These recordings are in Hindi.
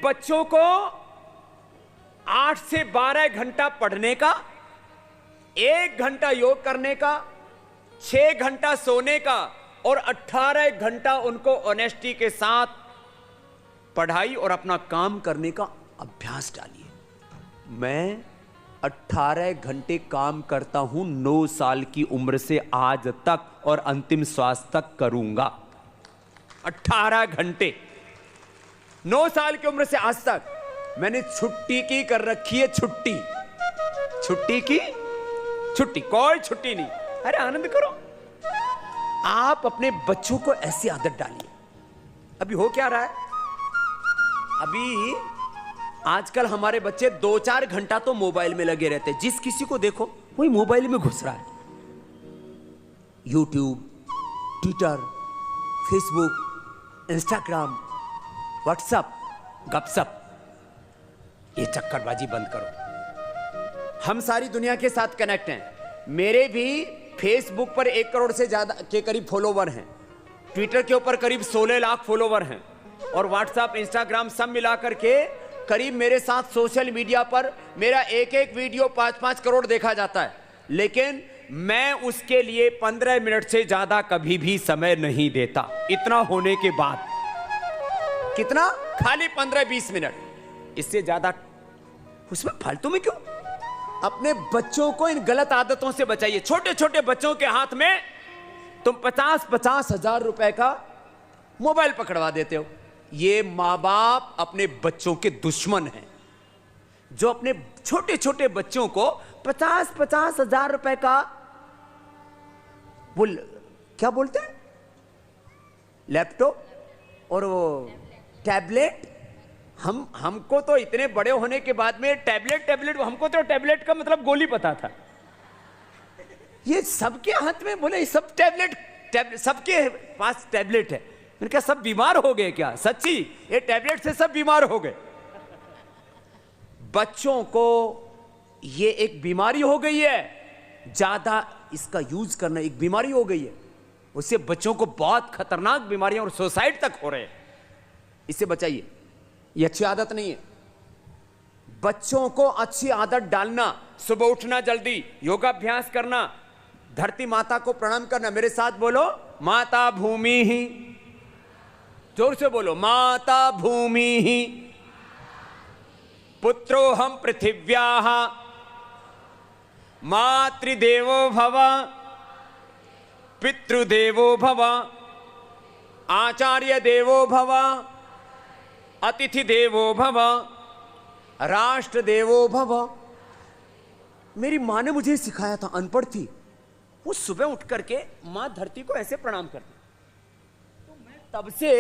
बच्चों को 8 से 12 घंटा पढ़ने का, 1 घंटा योग करने का, 6 घंटा सोने का और 18 घंटा उनको ऑनेस्टी के साथ पढ़ाई और अपना काम करने का अभ्यास डालिए। मैं 18 घंटे काम करता हूं 9 साल की उम्र से आज तक और अंतिम श्वास तक करूंगा। 18 घंटे 9 साल की उम्र से आज तक। मैंने छुट्टी की कर रखी है, छुट्टी की छुट्टी, कोई छुट्टी नहीं। अरे आनंद करो। आप अपने बच्चों को ऐसी आदत डालिए। अभी हो क्या रहा है, अभी आजकल हमारे बच्चे 2-4 घंटा तो मोबाइल में लगे रहते हैं। जिस किसी को देखो वही मोबाइल में घुस रहा है। YouTube, Twitter, Facebook, Instagram, WhatsApp, गपशप। ये चक्करबाजी बंद करो। हम सारी दुनिया के साथ कनेक्ट हैं। मेरे भी फेसबुक पर 1 करोड़ से ज्यादा के करीब फॉलोवर हैं, ट्विटर के ऊपर करीब 16 लाख फॉलोवर हैं और व्हाट्सएप, इंस्टाग्राम सब मिलाकर के करीब मेरे साथ सोशल मीडिया पर मेरा एक वीडियो 5-5 करोड़ देखा जाता है। लेकिन मैं उसके लिए 15 मिनट से ज्यादा कभी भी समय नहीं देता। इतना होने के बाद कितना, खाली 15-20 मिनट, इससे ज्यादा उसमें फालतू में क्यों। अपने बच्चों को इन गलत आदतों से बचाइए। छोटे छोटे बच्चों के हाथ में तुम 50-50 हजार रुपए का मोबाइल पकड़वा देते हो। ये मां बाप अपने बच्चों के दुश्मन हैं, जो अपने छोटे छोटे बच्चों को 50-50 हजार रुपए का क्या बोलते हैं, लैपटॉप और वो टैबलेट। हमको तो इतने बड़े होने के बाद में टैबलेट, हमको तो टैबलेट का मतलब गोली पता था। ये सबके हाथ में बोले सब टैबलेट, सबके पास टैबलेट है। मैंने कहा सब बीमार हो गए क्या? सच्ची, ये टैबलेट से सब बीमार हो गए। बच्चों को ये एक बीमारी हो गई है, ज्यादा इसका यूज करना एक बीमारी हो गई है। उससे बच्चों को बहुत खतरनाक बीमारियां और सुसाइड तक हो रहे हैं। इससे बचाइए, ये अच्छी आदत नहीं है। बच्चों को अच्छी आदत डालना, सुबह उठना जल्दी, योगाभ्यास करना, धरती माता को प्रणाम करना। मेरे साथ बोलो, माता भूमि ही। जोर से बोलो, माता भूमि ही पुत्रोहम पृथिव्याः मातृदेवो भव पितृदेवो भव आचार्य देवो भव अतिथि देवो भव राष्ट्र देवो भव। मेरी मां ने मुझे सिखाया था, अनपढ़ थी वो। सुबह उठ करके मां धरती को ऐसे प्रणाम करती। तो मैं तब से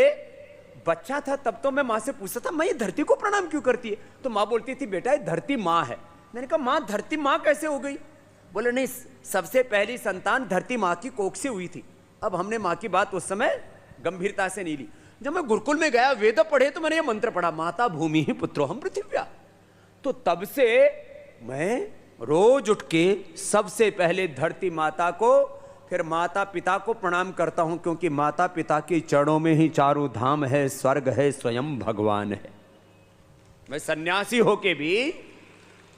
बच्चा था, तब तो मैं मां से पूछता था, मैं ये धरती को प्रणाम क्यों करती है? तो मां बोलती थी, बेटा ये धरती मां है। मैंने कहा मां, धरती मां कैसे हो गई? बोले नहीं, सबसे पहली संतान धरती मां की कोख से हुई थी। अब हमने मां की बात उस समय गंभीरता से नहीं ली। जब मैं गुरुकुल में गया, वेद पढ़े, तो मैंने ये मंत्र पढ़ा, माता भूमि ही पुत्रोहम पृथिव्या। तो तब से मैं रोज उठ के सबसे पहले धरती माता को, फिर माता पिता को प्रणाम करता हूं, क्योंकि माता पिता के चरणों में ही चारों धाम है, स्वर्ग है, स्वयं भगवान है। मैं सन्यासी होके भी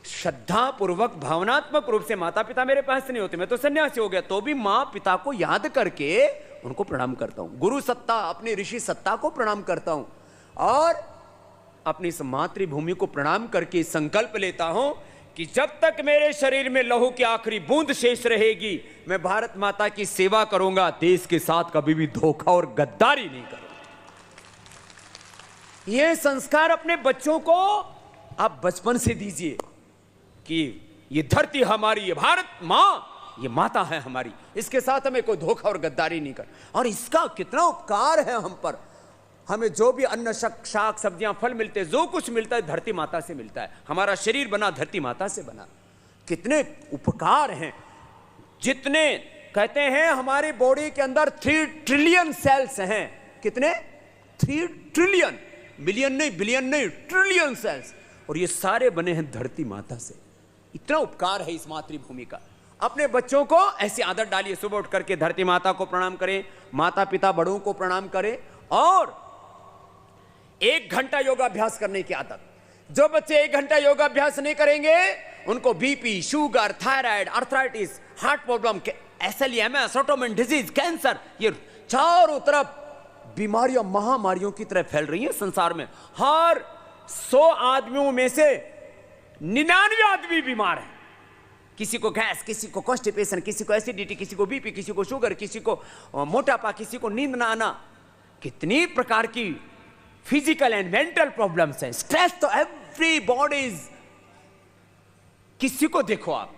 श्रद्धा पूर्वक, भावनात्मक रूप से, माता पिता मेरे पास नहीं होते, मैं तो सन्यासी हो गया, तो भी मां पिता को याद करके उनको प्रणाम करता हूं। गुरु सत्ता, अपनी ऋषि सत्ता को प्रणाम करता हूं और अपनी इस मातृभूमि को प्रणाम करके संकल्प लेता हूं कि जब तक मेरे शरीर में लहू की आखिरी बूंद शेष रहेगी, मैं भारत माता की सेवा करूंगा, देश के साथ कभी भी धोखा और गद्दारी नहीं करूंगा। यह संस्कार अपने बच्चों को आप बचपन से दीजिए कि ये धरती हमारी, ये भारत मां, ये माता है हमारी, इसके साथ हमें कोई धोखा और गद्दारी नहीं कर। और इसका कितना उपकार है हम पर। हमें जो भी अन्न, शाक, सब्जियां, फल मिलते हैं, जो कुछ मिलता है धरती माता से मिलता है। हमारा शरीर बना धरती माता से बना। कितने उपकार हैं। जितने कहते हैं हमारी बॉडी के अंदर 3 ट्रिलियन सेल्स हैं। कितने? 3 ट्रिलियन, मिलियन नहीं, बिलियन नहीं, ट्रिलियन सेल्स। और ये सारे बने हैं धरती माता से। इतना उपकार है इस मातृभूमि का। अपने बच्चों को ऐसी आदत डालिए, सुबह उठ करके धरती माता को प्रणाम करें, माता पिता बड़ों को प्रणाम करें और 1 घंटा योगाभ्यास करने की आदत। जो बच्चे 1 घंटा योगाभ्यास नहीं करेंगे उनको BP, sugar, thyroid, arthritis, heart problem, SLEMS, autoimmune disease, cancer, ये चारों तरफ बीमारियां महामारियों की तरह फैल रही हैं संसार में। हर 100 आदमियों में से 99 आदमी बीमार हैं। किसी को गैस, किसी को कॉन्स्टिपेशन, किसी को एसिडिटी, किसी को बीपी, किसी को शुगर, किसी को मोटापा, किसी को नींद ना आना। कितनी प्रकार की फिजिकल एंड मेंटल प्रॉब्लम्स हैं। स्ट्रेस तो एवरीबॉडी इज, किसी को देखो आप,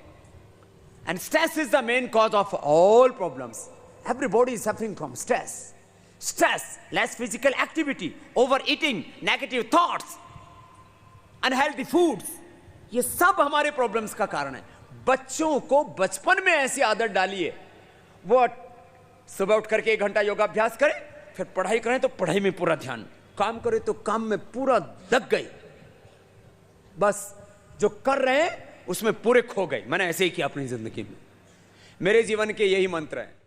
and stress is the main cause of all problems. Everybody is suffering from stress. Stress, less physical activity, over eating, negative thoughts, unhealthy foods, ये सब हमारे प्रॉब्लम्स का कारण है। बच्चों को बचपन में ऐसी आदत डालिए, वो सुबह उठ करके 1 घंटा योगाभ्यास करें, फिर पढ़ाई करें तो पढ़ाई में पूरा ध्यान, काम करें तो काम में पूरा लग गई, बस जो कर रहे हैं उसमें पूरे खो गए। मैंने ऐसे ही किया अपनी जिंदगी में। मेरे जीवन के यही मंत्र है।